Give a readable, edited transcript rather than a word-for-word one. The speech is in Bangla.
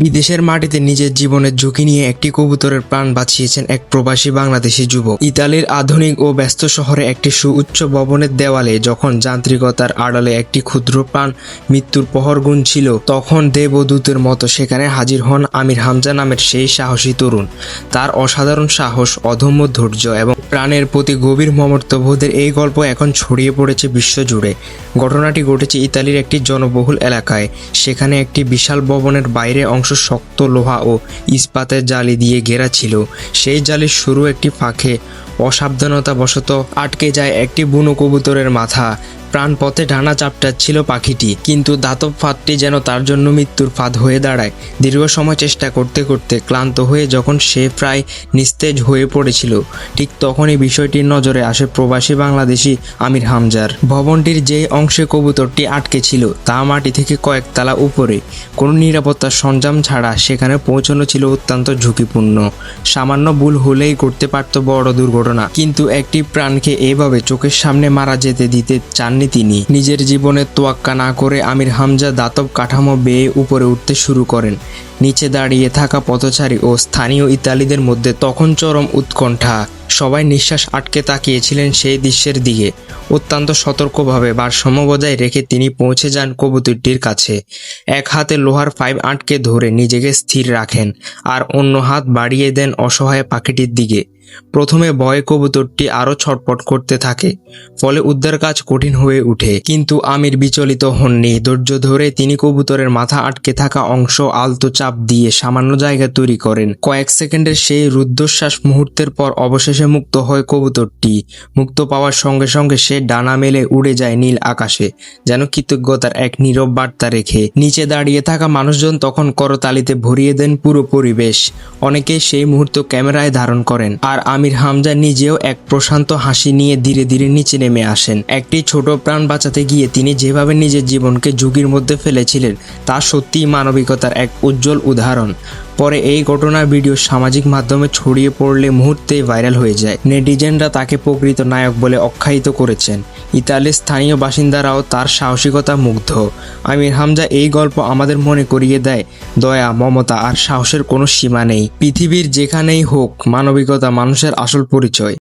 বিদেশের মাটিতে নিজের জীবনের ঝুঁকি নিয়ে একটি কবুতরের প্রাণ বাঁচিয়েছেন এক প্রবাসী বাংলাদেশি যুবক। ইতালির আধুনিক ও ব্যস্ত শহরে একটি সুউচ্চ ভবনের দেওয়ালে যখন যান্ত্রিকতার আড়ালে একটি ক্ষুদ্র প্রাণ মৃত্যুর প্রহর গুনছিল, তখন দেবদূতের মতো সেখানে হাজির হন আমির হামজা নামের সেই সাহসী তরুণ। তার অসাধারণ সাহস, অদম্য ধৈর্য এবং প্রাণের প্রতি গভীর মমত্ববোধের এই গল্প এখন ছড়িয়ে পড়েছে বিশ্বজুড়ে। ঘটনাটি ঘটেছে ইতালির একটি জনবহুল এলাকায়। সেখানে একটি বিশাল ভবনের বাইরে অংশ শক্ত লোহা ও ইস্পাতের জালি দিয়ে ঘেরা ছিল। সেই জালির শুরু একটি ফাঁকে অসাবধানতাবশত আটকে যায় একটি বুনো কবুতরের মাথা। প্রাণপথে ডানা চাপটাচ্ছিল পাখিটি, কিন্তু ধাতব ফাঁদটি যেন তার জন্য মৃত্যুর ফাঁদ হয়ে দাঁড়ায়। দীর্ঘ সময় চেষ্টা করতে করতে ক্লান্ত হয়ে যখন সে প্রায় নিস্তেজ হয়ে পড়েছিল, ঠিক তখনই বিষয়টির নজরে আসে প্রবাসী বাংলাদেশি আমির হামজার। ভবনটির যেই অংশে কবুতরটি আটকে ছিল তা মাটি থেকে কয়েকতলা উপরে। কোনো নিরাপত্তার সরঞ্জাম ছাড়া সেখানে পৌঁছানো ছিল অত্যন্ত ঝুঁকিপূর্ণ। সামান্য ভুল হলেই ঘটতে পারত বড় দুর্ঘটনা, কিন্তু একটি প্রাণকে এভাবে চোখের সামনে মারা যেতে দিতে চাননি তিনি। নিজের জীবনের তোয়াক্কা না করে আমির হামজা ধাতব কাঠামো বেয়ে উপরে উঠতে শুরু করেন। নিচে দাঁড়িয়ে থাকা পথচারী ও স্থানীয় ইতালিদের মধ্যে তখন চরম উৎকণ্ঠা। সবাই নিঃশ্বাস আটকে তাকিয়েছিলেন সেই দৃশ্যের দিকে। অত্যন্ত সতর্কভাবে ভারসাম্য বজায় রেখে তিনি পৌঁছে যান কবুতরটির কাছে। এক হাতে লোহার পাইপ আটকে ধরে নিজেকে স্থির রাখেন, আর অন্য হাত বাড়িয়ে দেন অসহায় পাখিটির দিকে। প্রথমে ভয়ে কবুতরটি আরও ছটফট করতে থাকে, ফলে উদ্ধার কাজ কঠিন হয়ে ওঠে। কিন্তু আমির বিচলিত হননি। ধৈর্য ধরে তিনি কবুতরের মাথা আটকে থাকা অংশ আলতো চাপ দিয়ে সামান্য জায়গা তৈরি করেন। কয়েক সেকেন্ডের সেই রুদ্ধশ্বাস মুহূর্তের পর অবশেষে মুক্ত হয় কবুতরটি। মুক্ত পাওয়ার সঙ্গে সঙ্গে সে ডানা মেলে উড়ে যায় নীল আকাশে, যেন কৃতজ্ঞতার এক নীরব বার্তা রেখে। নিচে দাঁড়িয়ে থাকা মানুষজন তখন করতালিতে ভরিয়ে দেন পুরো পরিবেশ। অনেকেই সেই মুহূর্ত ক্যামেরায় ধারণ করেন, আর আমির হামজা নিজেও এক প্রশান্ত হাসি নিয়ে ধীরে ধীরে নিচে নেমে আসেন। একটি ছোট প্রাণ বাঁচাতে গিয়ে তিনি যেভাবে নিজের জীবনকে ঝুঁকির মধ্যে ফেলেছিলেন তা সত্যিই মানবিকতার এক উজ্জ্বল উদাহরণ। পরে এই ঘটনার ভিডিও সামাজিক মাধ্যমে ছড়িয়ে পড়লে মুহূর্তেই ভাইরাল হয়ে যায়। নেটিজেনরা তাকে প্রকৃত নায়ক বলে আখ্যায়িত করেছেন। ইতালির স্থানীয় বাসিন্দারাও তার সাহসিকতা মুগ্ধ। আমির হামজা এই গল্প আমাদের মনে করিয়ে দেয়, দয়া, মমতা আর সাহসের কোনো সীমা নেই। পৃথিবীর যেখানেই হোক, মানবিকতা মানুষের আসল পরিচয়।